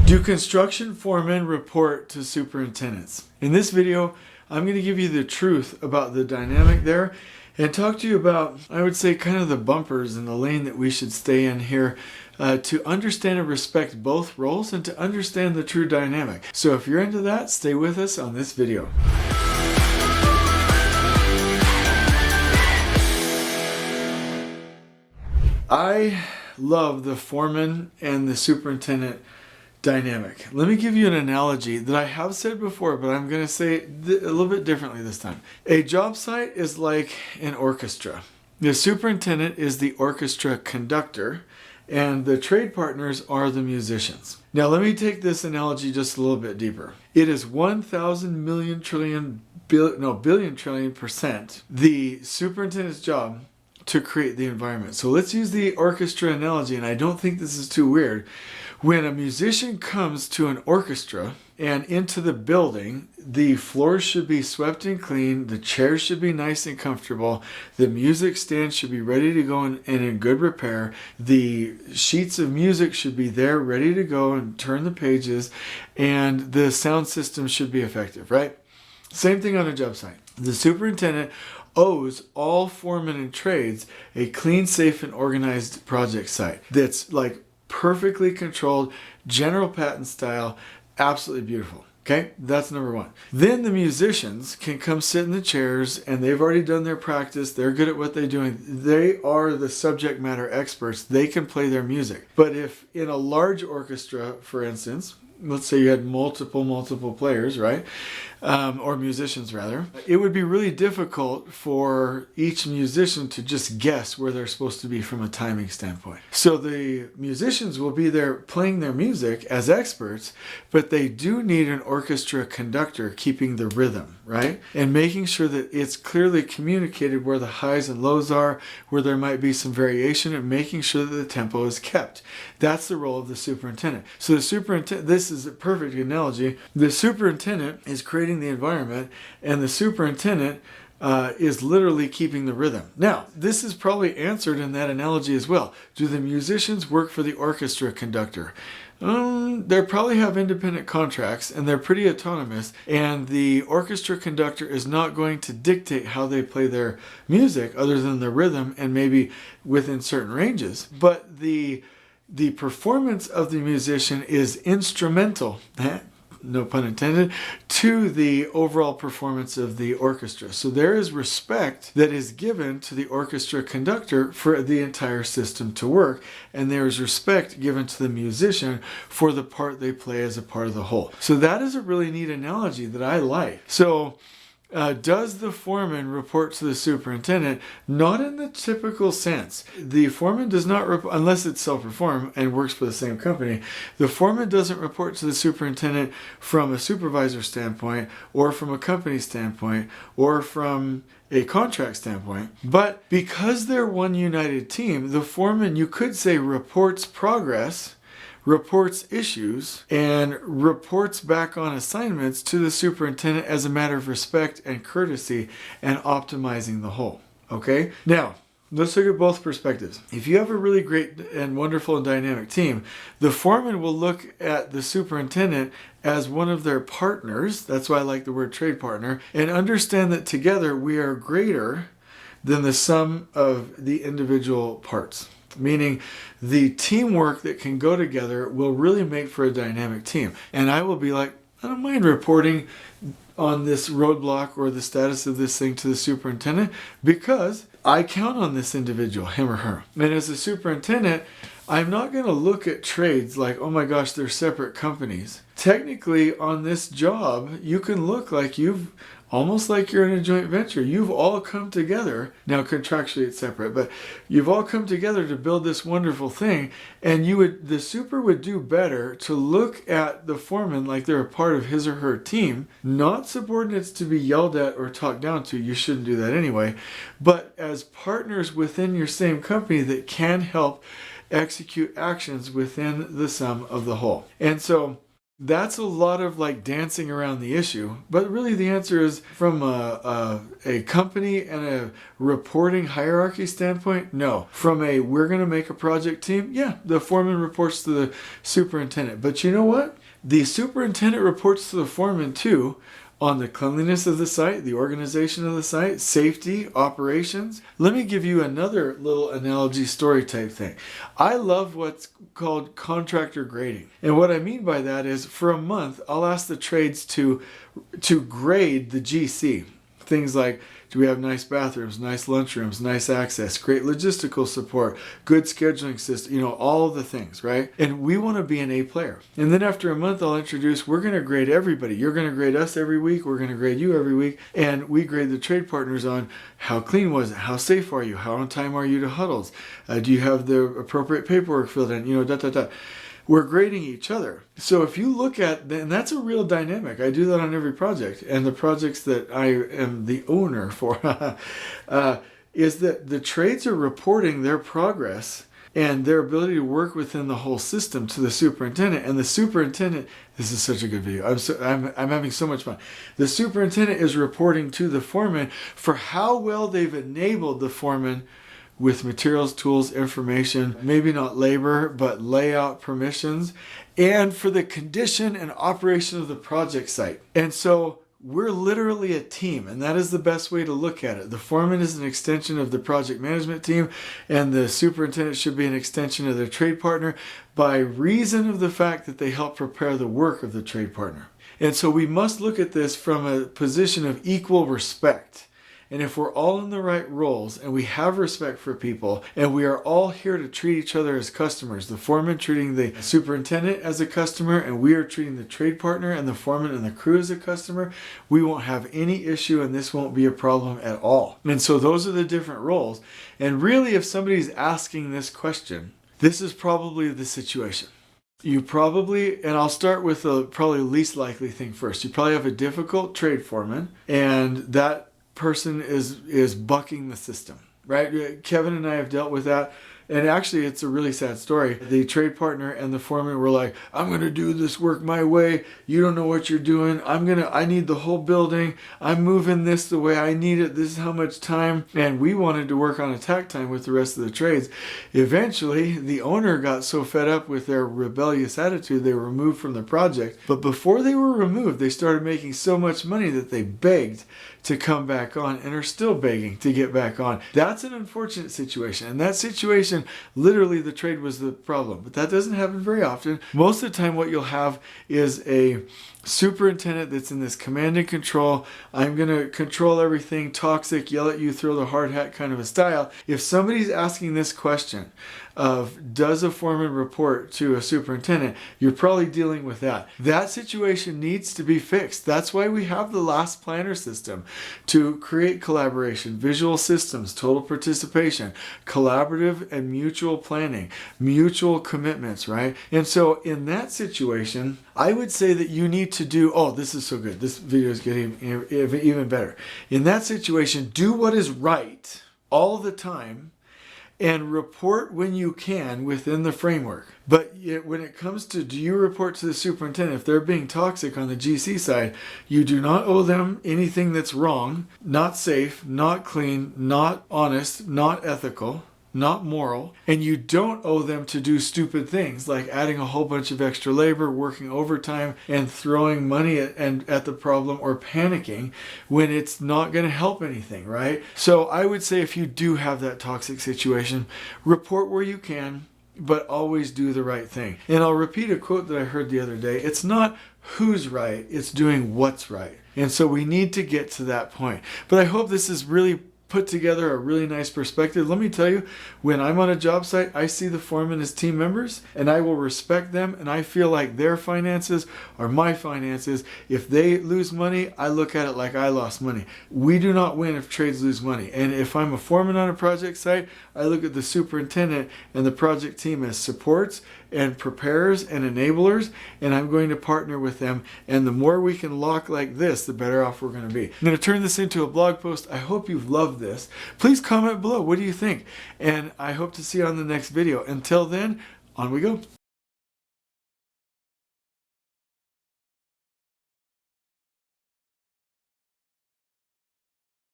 Do construction foremen report to superintendents? In this video, I'm going to give you the truth about the dynamic there and talk to you about, I would say, kind of the bumpers in the lane that we should stay in here to understand and respect both roles and to understand the true dynamic. So if you're into that, stay with us on this video. I love the foreman and the superintendent dynamic. Let me give you an analogy that I have said before, but I'm going to say it a little bit differently this time. A job site is like an orchestra. The superintendent is the orchestra conductor, and the trade partners are the musicians. Now let me take this analogy just a little bit deeper. It is 1,000 million trillion, billion trillion percent the superintendent's job to create the environment. So let's use the orchestra analogy, and I don't think this is too weird. When a musician comes to an orchestra and into the building, the floors should be swept and clean, the chairs should be nice and comfortable, the music stand should be ready to go and in good repair, the sheets of music should be there ready to go and turn the pages, and the sound system should be effective, right? Same thing on a job site. The superintendent owes all foremen and trades a clean, safe, and organized project site that's like perfectly controlled, general patent style, absolutely beautiful. Okay, that's number one. Then the musicians can come sit in the chairs and they've already done their practice. They're good at what they're doing. They are the subject matter experts. They can play their music. But if in a large orchestra, for instance, let's say you had multiple players, right? Or musicians rather, it would be really difficult for each musician to just guess where they're supposed to be from a timing standpoint. So the musicians will be there playing their music as experts, but they do need an orchestra conductor keeping the rhythm, right? And making sure that it's clearly communicated where the highs and lows are, where there might be some variation, and making sure that the tempo is kept. That's the role of the superintendent. So the superintendent, this is a perfect analogy. The superintendent is creating the environment, and the superintendent is literally keeping the rhythm. Now, this is probably answered in that analogy as well. Do the musicians work for the orchestra conductor? They probably have independent contracts and they're pretty autonomous, and the orchestra conductor is not going to dictate how they play their music other than the rhythm and maybe within certain ranges. But the performance of the musician is instrumental, no pun intended, to the overall performance of the orchestra. So there is respect that is given to the orchestra conductor for the entire system to work, and there is respect given to the musician for the part they play as a part of the whole. So that is a really neat analogy that I like. So does the foreman report to the superintendent? Not in the typical sense. The foreman does not report, unless it's self-perform and works for the same company. The foreman doesn't report to the superintendent from a supervisor standpoint or from a company standpoint or from a contract standpoint. But because they're one united team, the foreman, you could say, reports progress, reports issues, and reports back on assignments to the superintendent as a matter of respect and courtesy and optimizing the whole. Okay? Now, let's look at both perspectives. If you have a really great and wonderful and dynamic team, the foreman will look at the superintendent as one of their partners. That's why I like the word trade partner, and understand that together we are greater than the sum of the individual parts. Meaning the teamwork that can go together will really make for a dynamic team. And I will be like, I don't mind reporting on this roadblock or the status of this thing to the superintendent because I count on this individual, him or her. And as a superintendent, I'm not going to look at trades like, oh my gosh, they're separate companies. Technically, on this job, you can look like almost like you're in a joint venture. You've all come together. Now, contractually, it's separate, but you've all come together to build this wonderful thing. And the super would do better to look at the foreman like they're a part of his or her team, not subordinates to be yelled at or talked down to. You shouldn't do that anyway. But as partners within your same company that can help execute actions within the sum of the whole. And so That's a lot of like dancing around the issue, but really the answer is from a company and a reporting hierarchy standpoint, no. From a we're going to make a project team, yeah, the foreman reports to the superintendent. But you know what? The superintendent reports to the foreman too on the cleanliness of the site, the organization of the site, safety, operations. Let me give you another little analogy story type thing. I love what's called contractor grading. And what I mean by that is for a month, I'll ask the trades to grade the GC. Things like, do we have nice bathrooms, nice lunchrooms, nice access, great logistical support, good scheduling system, all the things, right? And we want to be an A player. And then after a month, I'll introduce, we're going to grade everybody. You're going to grade us every week. We're going to grade you every week. And we grade the trade partners on how clean was it? How safe are you? How on time are you to huddles? Do you have the appropriate paperwork filled in? We're grading each other. So if you look at, and that's a real dynamic. I do that on every project. And the projects that I am the owner for is that the trades are reporting their progress and their ability to work within the whole system to the superintendent. And the superintendent, this is such a good video. I'm having so much fun. The superintendent is reporting to the foreman for how well they've enabled the foreman with materials, tools, information, maybe not labor, but layout permissions, and for the condition and operation of the project site. And so we're literally a team, and that is the best way to look at it. The foreman is an extension of the project management team, and the superintendent should be an extension of their trade partner by reason of the fact that they help prepare the work of the trade partner. And so we must look at this from a position of equal respect. And if we're all in the right roles and we have respect for people and we are all here to treat each other as customers, the foreman treating the superintendent as a customer and we are treating the trade partner and the foreman and the crew as a customer, we won't have any issue and this won't be a problem at all. And so those are the different roles. And really, if somebody's asking this question, this is probably the situation. You probably, and I'll start with the probably least likely thing first. You probably have a difficult trade foreman and that person is bucking the system, right? Kevin and I have dealt with that. And actually, it's a really sad story. The trade partner and the foreman were like, I'm going to do this work my way. You don't know what you're doing. I need the whole building. I'm moving this the way I need it. This is how much time. And we wanted to work on attack time with the rest of the trades. Eventually, the owner got so fed up with their rebellious attitude, they were removed from the project. But before they were removed, they started making so much money that they begged to come back on and are still begging to get back on. That's an unfortunate situation. And that situation, literally the trade was the problem. But that doesn't happen very often. Most of the time what you'll have is a superintendent that's in this command and control, I'm going to control everything, toxic, yell at you, throw the hard hat kind of a style. If somebody's asking this question of does a foreman report to a superintendent, you're probably dealing with that. That situation needs to be fixed. That's why we have the last planner system to create collaboration, visual systems, total participation, collaborative and mutual planning, mutual commitments, right? And so in that situation, I would say that you need to do, oh, this is so good. This video is getting even better. In that situation, do what is right all the time and report when you can within the framework. But when it comes to, do you report to the superintendent, if they're being toxic on the GC side, you do not owe them anything that's wrong, not safe, not clean, not honest, not ethical, not moral, and you don't owe them to do stupid things like adding a whole bunch of extra labor, working overtime, and throwing money at the problem or panicking when it's not going to help anything, right? So I would say if you do have that toxic situation, report where you can, but always do the right thing. And I'll repeat a quote that I heard the other day. It's not who's right, it's doing what's right. And so we need to get to that point. But I hope this is really put together a really nice perspective. Let me tell you, when I'm on a job site, I see the foreman as team members and I will respect them and I feel like their finances are my finances. If they lose money, I look at it like I lost money. We do not win if trades lose money. And if I'm a foreman on a project site, I look at the superintendent and the project team as supports and preparers and enablers, and I'm going to partner with them. And the more we can lock like this, the better off we're going to be. I'm going to turn this into a blog post. I hope you've loved this. Please comment below. What do you think? And I hope to see you on the next video. Until then, on we go.